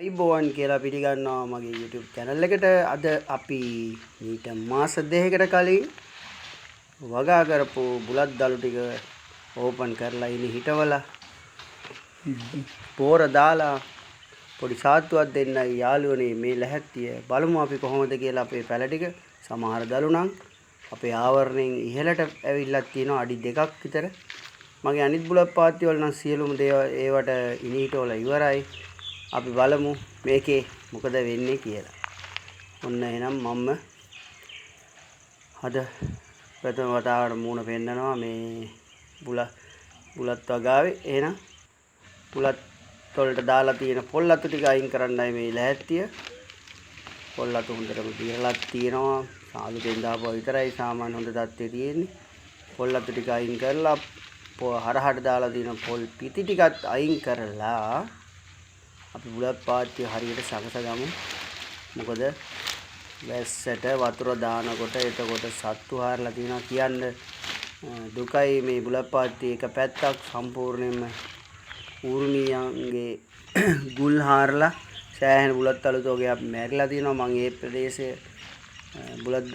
අයිබෝවන් කියලා පිළිගන්නවා මගේ YouTube channel එකට. අද අපි මීට මාස දෙකකට කලින් වගා කරපු බුලත් දළු ටික ඕපන් කරලා ඉනි හිටවලා පෝර දාලා පොඩි සාත්තුවක් දෙන්නයි යාළුවනේ මේ ලැහැත්තිය. බලමු අපි කොහොමද කියලා අපේ පැල ටික. සමහර දළු නම් අපේ ආවරණයෙන් ඉහළට ඇවිල්ලා තියෙනවා අඩි 2ක් විතර. මගේ අනිත් බුලත් පාත්ති වල නම් සියලුම දේවල් ඒවට ඉනි හිටවලා ඉවරයි. අපි බලමු මේකේ මොකද වෙන්නේ කියලා. ඔන්න එහෙනම් මම අද ප්‍රථම වතාවට මූණ පෙන්නනවා මේ බුලත් වගාවේ. එහෙනම් බුලත් වලට දාලා තියෙන පොල් අතු ටික අයින් කරන්නයි මේ ලැහැත්තිය. පොල් අතු හොඳටම දිරලා තියෙනවා. සාලුකෙන් දාපුවා විතරයි සාමාන්‍ය හොඳ තත්ත්වයේ තියෙන්නේ. පොල් අතු ටික අයින් කරලා හරහට දාලා තියෙන පොල් පිටි ටිකත් අයින් කරලා අපි බුලත් පාත්තිය හරියට සකසගමු. මොකද වැස්සට වතුර දානකොට එතකොට සත්තු හාරලා තියෙනවා කියන්න දුකයි. මේ බුලත් පාත්තිය එක පැත්තක් සම්පූර්ණයෙන්ම ඌර්මියන්ගේ ගුල් හාරලා සෑහෙන බුලත් තලු තෝගයක් මැරිලා තියෙනවා. මම මේ ප්‍රදේශයේ බුලත්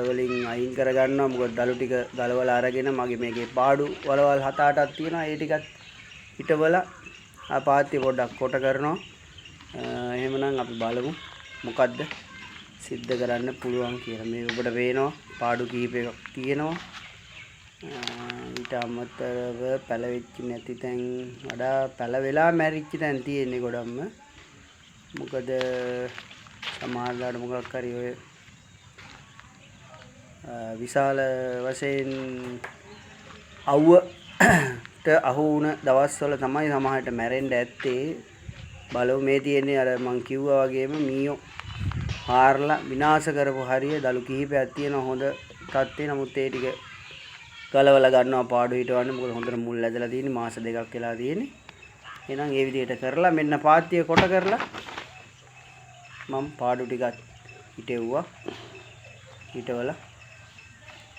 වලින් අයින් කරගන්නවා. මොකද දළු ටික ගලවලා අරගෙන මගේ මේකේ පාඩු වලවල් 7-8ක් තියෙනවා. ඒ ටිකත් හිටවලා පාත්තිය පොඩ්ඩක් කොට කරනවා. එහෙමනම් අපි බලමු මොකද්ද සිද්ධ කරන්න පුළුවන් කියලා. මේ ඔබට පේනවා පාඩු කීපයක් තියෙනවා. ඊට අමතරව පැලවෙච්ච නැති තැන් වඩා පැල වෙලා මැරිච්ච තැන් තියෙන්නේ ගොඩක්ම. මොකද සමහරවිට මොකක් හරි ඔය විශාල වශයෙන් අවුවට අහු වුණ දවස්වල තමයි සමහරට මැරෙන්න ඇත්තේ. බලමු මේ තියෙන්නේ අර මං කිව්වා වගේම මීයෝ හාරලා විනාශ කරපු හරිය දළු කිහිපයක් තියෙනවා හොඳ තත්ත්වේ. නමුත් ඒ ටික ගලවලා ගන්නවා පාඩු හිටවන්න. මොකද හොඳට මුල් ඇදලා තියෙන්නේ මාස 2ක් වෙලා තියෙන්නේ. එහෙනම් ඒ විදිහට කරලා මෙන්න පාත්තිය කොට කරලා මම පාඩු ටිකත් හිටෙව්වා. හිටවලා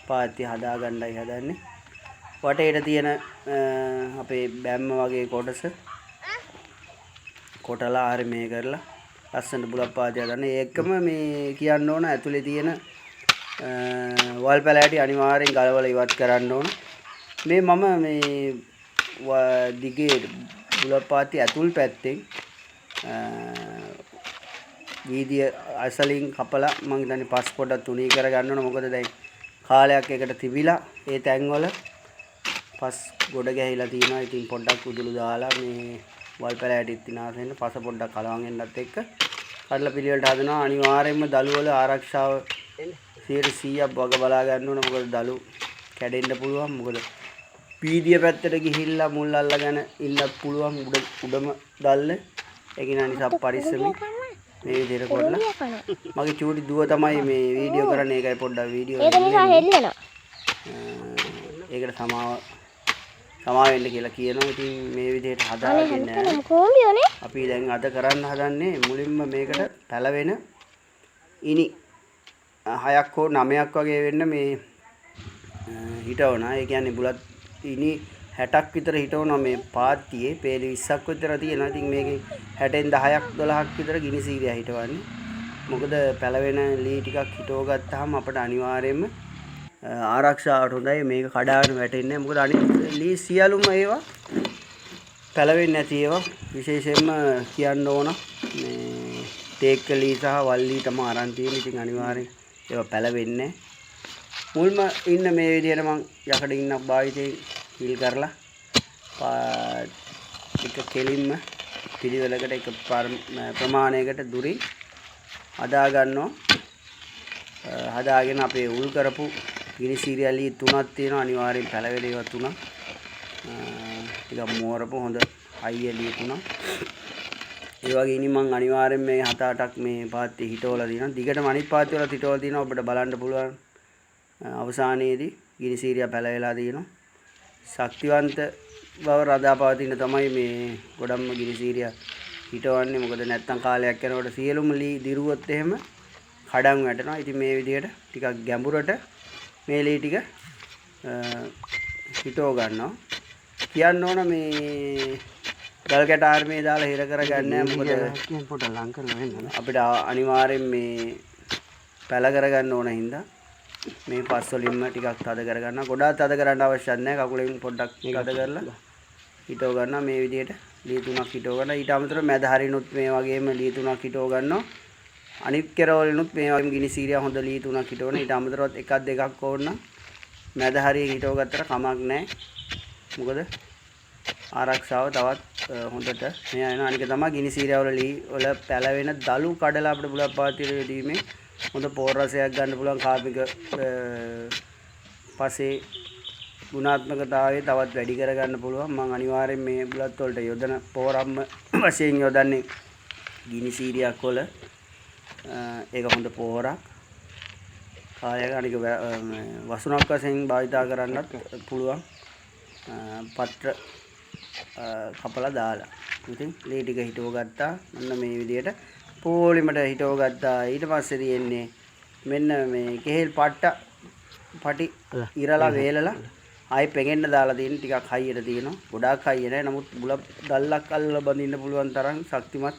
පාත්තිය හදා ගන්නයි හදන්නේ. වටේට තියෙන අපේ බැම්ම වගේ කොටස කොටලා හරි මේ කරලා ලස්සන බුලත් පාත්තිය හදන්න. ඒකම මේ කියන්න ඕන ඇතුලේ තියෙන වල් පැලෑටි අනිවාර්යෙන් ගලවලා ඉවත් කරන්න ඕන. මේ මම මේ දිගේ බුලත් පාත්තිය ඇතුල් පැත්තෙන් වීදිය අසලින් කපලා මම හිතන්නේ පස් පොඩක් තුනී කර ගන්න ඕන. මොකද දැන් කාලයක් එකට තිබිලා ඒ තැන්වල පස් ගොඩ ගැහිලා තියෙනවා. ඉතින් පොඩ්ඩක් උදුළු දාලා මේ වල් පැලෑටිත් විනාශ වෙන්න පස පොඩ්ඩක් කලවම් වෙන්නත් එක්ක කඩලා පිළිවෙලට හදනවා. අනිවාර්යයෙන්ම දළු වල ආරක්ෂාව 100ක් වග බලා ගන්න ඕන. මොකද දළු කැඩෙන්න පුළුවන්. මොකද පීදිය පැත්තට ගිහිල්ලා මුල් අල්ලගෙන ඉන්නත් පුළුවන් උඩම දැල්ල. ඒක නිසා පරිස්සමෙන් මේ විදිහට කරලා මගේ චූටි දුව තමයි මේ වීඩියෝ කරන්නේ. ඒකයි පොඩ්ඩක් වීඩියෝ ඒක නිසා හෙල්ලෙනවා. ඒකට සමා වෙන්න කියලා කියනවා. ඉතින් මේ විදිහට හදාගෙන අපි දැන් අද කරන්න හදන්නේ මුලින්ම මේකට පැලවෙන ඉනි 6ක් හෝ 9ක් වගේ වෙන්න මේ හිටවනවා. ඒ කියන්නේ බුලත් ඉනි 60ක් විතර හිටවනවා මේ පාත්තියේ. පේලි 20ක් විතර තියෙනවා. ඉතින් මේකේ 60න් 10ක් 12ක් විතර ගිනි සීරියා හිටවන්නේ. මොකද පැලවෙන ලී ටිකක් හිටව ගත්තාම අපිට අනිවාර්යයෙන්ම ආරක්ෂාවට හොඳයි. මේක කඩාගෙන වැටෙන්නේ නැහැ. මොකද අනිත් ලී සියලුම ඒවා පැලවෙන්නේ නැති ඒවා. විශේෂයෙන්ම කියන්න ඕන මේ තේක්ක ලී සහ වල් ලී තමයි අරන් තියෙන්නේ. ඉතින් අනිවාර්යෙන් ඒවා පැලවෙන්නේ නැහැ. මුල්ම ඉන්න මේ විදිහට මම යකඩ ඉන්නක් භාවිතයෙන් හිල් කරලා එක කෙලින්ම පිළිවෙලකට එක ප්‍රමාණයකට දුරින් හදා ගන්නවා. හදාගෙන අපේ උල් කරපු ගිනි සීරියලි 3ක් තියෙනවා. අනිවාර්යෙන් පැලවෙන ඒවා 3ක්. ටිකක් මෝරපු හොඳ අයියලිය 3ක්. ඒ වගේ ඉනි මම අනිවාර්යෙන් මේ 7-8ක් මේ පාත්තිය හිටවලා දිනවා. දිගටම අනිත් පාත්තිය වලත් හිටවලා දිනවා. ඔබට බලන්න පුළුවන් අවසානයේදී ගිනි සීරියා පැලවෙලා තියෙනවා. ශක්තිවන්ත බව රඳා පවතින තමයි මේ ගොඩක්ම ගිනි සීරියා හිටවන්නේ. මොකද නැත්තම් කාලයක් යනකොට සියලුම ලී දිරුවොත් එහෙම කඩන් වැටෙනවා. ඉතින් මේ විදිහට ටිකක් ගැඹුරට මේ ලී ටික හිටව ගන්නවා. කියන්න ඕන මේ ගල් කැට ආර්මේ දාලා හිර කරගන්නේ මොකද පොඩ ලං කරලා වෙන්න අපිට අනිවාර්යෙන් මේ පැල කරගන්න ඕන හින්දා මේ පස් වලින්ම ටිකක් තද කරගන්න. ගොඩාක් තද කරන්න අවශ්‍යත් නැහැ. කකුලෙන් පොඩ්ඩක් තද කරලා හිටව ගන්න මේ විදිහට ලී තුනක් හිටව ගන්න. ඊට අමතරව මැද හරිනුත් මේ වගේම ලී තුනක් හිටව ගන්නවා. අනිත් කෙරවලිනුත් මේ වගේම ගිනි සීරියා හොඳ ලී තුනක් හිටවන. ඊට අමතරව එකක් දෙකක් ඕන නම් මැද හරිය හිටව ගත්තට කමක් නැහැ. මොකද ආරක්ෂාව තවත් හොඳට මේ යන අනික තමයි ගිනි සීරියා වල ලී වල පැලවෙන දලු කඩලා අපිට බුලත් පාතියේ දීමේ හොඳ පෝර රසයක් ගන්න පුළුවන්. කාර්මික පස්සේ ගුණාත්මකතාවය තවත් වැඩි කරගන්න පුළුවන්. මම අනිවාර්යෙන් මේ බුලත් වලට යොදන පෝරම්ම වශයෙන් යොදන්නේ ගිනි සීරියක් වල. ඒක හොඳ පෝරක්. කායක අනික වසුනක් වශයෙන් භාවිතා කරන්නත් පුළුවන්. පත්‍ර කපලා දාලා. ඉතින් ලී ටික හිටව ගත්තා. මෙන්න මේ විදිහට පොලිමට හිටව ගත්තා. ඊට පස්සේ තියෙන්නේ මෙන්න මේ කෙහෙල් පටි ඉරලා වේලලා ආයි පෙගෙන්න දාලා තියෙන ටිකක් හයියට තියෙනවා. ගොඩාක් හයිය නැහැ. නමුත් බුලත් දැල්ලක් අල්ලලා බඳින්න පුළුවන් තරම් ශක්තිමත්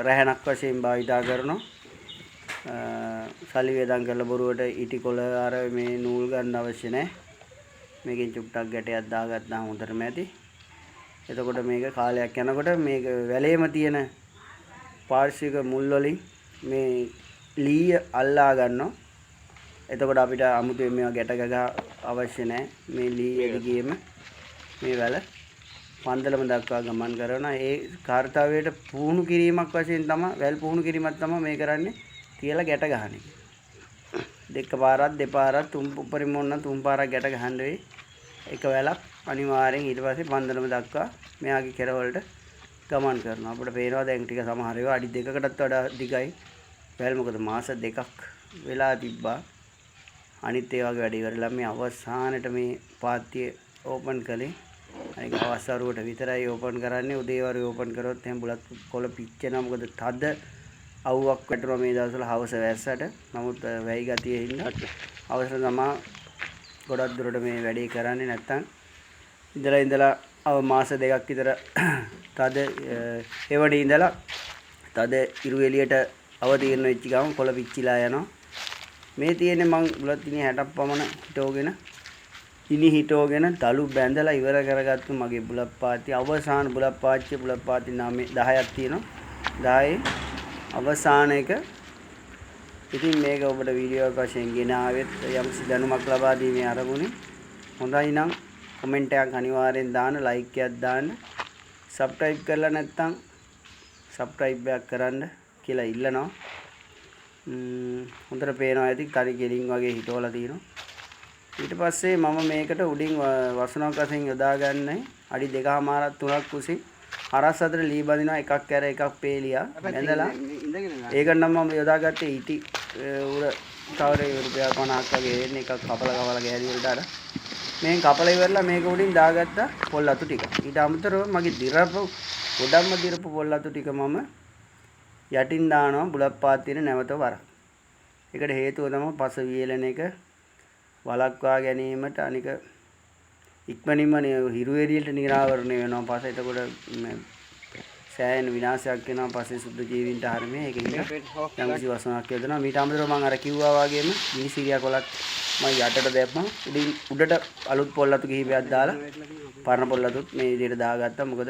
රැහැනක් වශයෙන් භාවිතා කරනවා. සල්ලි වේදම් කරලා බොරුවට ඉටිකොල අර මේ නූල් ගන්න අවශ්‍ය නැහැ. මේකෙන් චුට්ටක් ගැටයක් දාගත්තාම හොඳටම ඇති. එතකොට මේක කාලයක් යනකොට මේක වැලේම තියෙන පාර්ශ්වික මුල් වලින් මේ ලී අල්ලා ගන්නවා. එතකොට අපිට අමුතුවෙන් මේවා ගැට ගගා අවශ්‍ය නැහැ. මේ ලී එළිගියේම මේ වැල පන්දලම දක්වා ගමන් කරනවා. ඒ කාර්යතාවයට පුහුණු කිරීමක් වශයෙන් තමයි වැල් පුහුණු කිරීමක් තමයි මේ කරන්නේ. තියලා ගැට ගන්න එක. දෙක පාරක් දෙපාරක් තුන් උඩරින් මොන්න තුන් පාරක් ගැට ගහන්න වෙයි. එක වැලක් අනිවාර්යෙන් ඊට පස්සේ පන්දලම දක්වා මෙයාගේ කෙරවලට ගමන් කරනවා. අපිට පේනවා දැන් ටික සමහර ඒවා අඩි 2කටත් වඩා දිගයි. වැල් මොකද මාස 2ක් වෙලා තිබ්බා. අනිත් ඒ වගේ වැඩ ඉවරලා මේ අවසානයේ මේ පාත්‍ය ඕපන් කළේ. අනික අවස්වරුවට විතරයි ඕපන් කරන්නේ. උදේවරු ඕපන් කරොත් එහෙනම් බුලත් කොළ පිච්චෙනවා. මොකද තද අවුවක් වැටුණා මේ දවස්වල හවස වැස්සට. නමුත් වැයි ගතිය හින්දා අවසර තමයි ගොඩක් දුරට මේ වැඩේ කරන්නේ. නැත්තම් ඉඳලා අව මාස 2ක් විතර තද එවඩි ඉඳලා තද ඉරු එළියට අවදීන වෙච්ච ගමන් කොළ පිච්චිලා යනවා. මේ තියෙන්නේ මං බුලත් ඉනි 60ක් පමණ හිටවගෙන ඉනි හිටවගෙන තලු බැඳලා ඉවර කරගත්තු මගේ බුලත් පාත්‍ය. අවසාන බුලත් පාත්‍ය 10ක් තියෙනවා. 10 අවසාන එක. ඉතින් මේක ඔබට වීඩියෝ එක වශයෙන් ගෙන ආවෙත් යම්සි දැනුමක් ලබා දීමේ අරමුණේ. හොඳයි නම් කමෙන්ට් එකක් අනිවාර්යෙන් දාන්න, ලයික් එකක් දාන්න. සබ්ස්ක්‍රයිබ් කරලා නැත්නම් සබ්ස්ක්‍රයිබ් එකක් කරන්න කියලා ඉල්ලනවා. හොඳට පේනවා ඇති කරි ගෙලින් වගේ හිටවලා තියෙනවා. ඊට පස්සේ මම මේකට උඩින් වසුනක් වශයෙන් යොදා ගන්නයි අඩි 2මාරක් 3ක් කුසින් හරස් අතර ලී බඳිනවා. එකක් කැර එකක් පේලියා බැඳලා ඒක නම් මම යොදාගත්තේ ඊටි උර කවරේ රුපියල් 50ක් වගේ එන්නේ. එකක් කපලා ගෑලි වලට අර මේන් කපලා ඉවරලා මේක උඩින් දාගත්තා පොල් අතු ටික. ඊට අමතරව මගේ ගොඩක්ම දිරපු පොල් අතු ටික මම යටින් දානවා බුලත් පාත්තියේ නැවත වරක්. ඒකට හේතුව තමයි පස වියලන එක වළක්වා ගැනීමට. අනික ඉක්මනින්ම හිරු එළියට නිරාවරණය වෙනවා පස. එතකොට සෑහෙන විනාශයක් වෙනවා පස්සේ සුද්ධ ජීවීන්ට හරිනේ. ඒකෙන් යම්කිසි වසනක් යදනවා. මීට අමතරව මම අර කිව්වා වගේම ගිනි සීරියා කොලත් මම යටට දැම්මා. උඩට අලුත් පොල් අතු කිහිපයක් දාලා පරණ පොල් අතුත් මේ විදිහට දාගත්තා. මොකද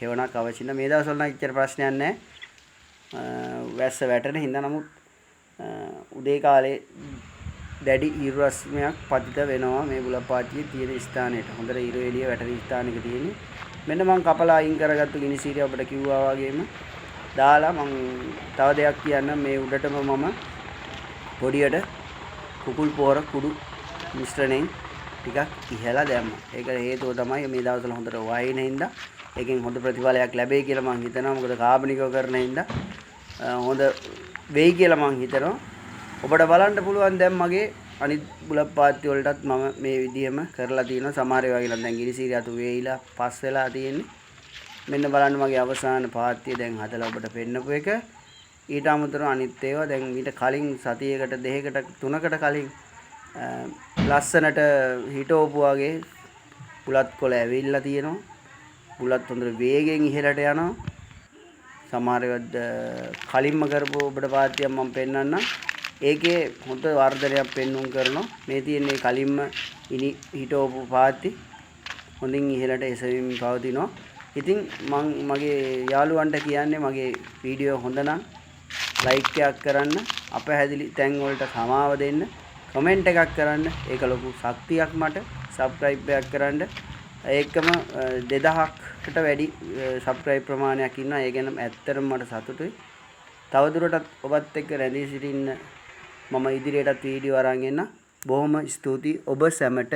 හේවණක් අවශ්‍ය නැහැ. මේ දවස්වල නම් ඉච්චර ප්‍රශ්නයක් නැහැ. වැස්ස වැටෙන හින්දා. නමුත් උදේ කාලේ දැඩි ඉරු රශ්මියක් පතිත වෙනවා මේ බුලත් පාත්තියේ තියෙන ස්ථානෙට. හොඳට ඉරු එළිය වැටෙන ස්ථානෙක තියෙන්නේ. මෙන්න මම කපලා අයින් කරගත්තු ගිනි සීරිය ඔබට කිව්වා වගේම දාලා මම තව දෙයක් කියන්න. මේ උඩටම මම පොඩියට කුකුල් පොර කුඩු මිශ්‍රණයෙන් ටිකක් ඉහලා දැම්මා. ඒකට හේතුව තමයි මේ දවස්වල හොඳට වහින හින්දා ඒකෙන් හොඳ ප්‍රතිඵලයක් ලැබෙයි කියලා මම හිතනවා. මොකද කාබනිකව කරන හින්දා හොඳ වෙයි කියලා මම හිතනවා. ඔබට බලන්න පුළුවන් දැන් මගේ අනිත් බුලත් පාත්ති වලටත් මම මේ විදිහම කරලා තියෙනවා. සමහර ඒවා කියලා දැන් ගිනි සීරිය අතු වේයිලා පස් වෙලා තියෙන්නේ. මෙන්න බලන්න මගේ අවසාන පාත්තිය දැන් හදලා ඔබට පෙන්නපු එක. ඊට අමතරව අනිත් ඒවා දැන් ඊට කලින් සතියකට දෙකකට තුනකට කලින් ලස්සනට හිටවපු වගේ බුලත් කොළ ඇවිල්ලා තියෙනවා. බුලත් හොඳට වේගෙන් ඉහළට යනවා. සමහර වෙලාවට කලින්ම කරපු ඔබට පාත්තියක් මම පෙන්නන්නම්. ඒකේ හොඳ වර්ධනයක් පෙන්වුම් කරනවා. මේ තියෙන්නේ කලින්ම හිටවපු පාත්ති හොඳින් ඉහළට එසවින් පවතිනවා. ඉතින් මම මගේ යාළුවන්ට කියන්නේ මගේ වීඩියෝ හොඳ නම් ලයික් එකක් කරන්න, අපහැදිලි තැන් වලට සමාව දෙන්න, කමෙන්ට් එකක් කරන්න. ඒක ලොකු ශක්තියක් මට. සබ්ස්ක්‍රයිබ් එකක් කරන්න. ඒකම 2000කට වැඩි සබ්ස්ක්‍රයිබ් ප්‍රමාණයක් ඉන්නවා. ඒ ගැන ඇත්තටම මට සතුටුයි. තවදුරටත් ඔබත් එක්ක රැඳී සිටින්න මම ඉදිරියටත් වීඩියෝ අරන් එන්න. බොහොම ස්තුතියි ඔබ සැමට.